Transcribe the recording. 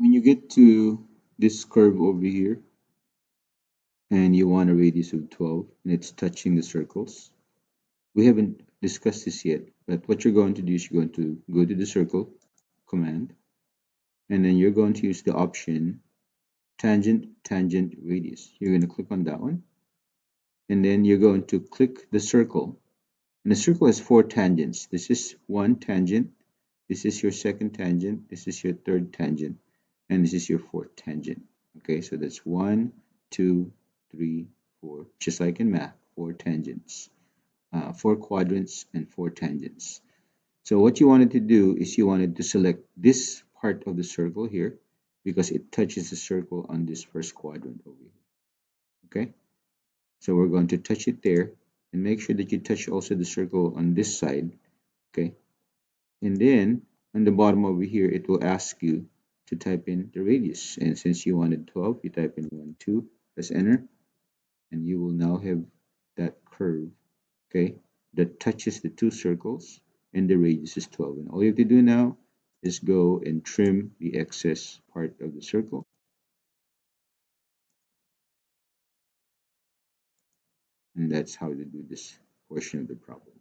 When you get to this curve over here and you want a radius of 12 and it's touching the circles, we haven't discussed this yet, but what you're going to do is you're going to go to the circle command and then you're going to use the option tangent radius. You're going to click on that one and then you're going to click the circle, and the circle has four tangents. This is one tangent, this is your second tangent, this is your third tangent, and this is your fourth tangent. Okay, so that's 1, 2, 3, 4, just like in math, four tangents, four quadrants and four tangents. So what you wanted to do is you wanted to select this part of the circle here because it touches the circle on this first quadrant over here. Okay, so we're going to touch it there and make sure that you touch also the circle on this side. Okay, and then on the bottom over here it will ask you to type in the radius, and since you wanted 12 you type in 1 2, press enter, and you will now have that curve, okay, that touches the two circles and the radius is 12. And all you have to do now is go and trim the excess part of the circle, and that's how to do this portion of the problem.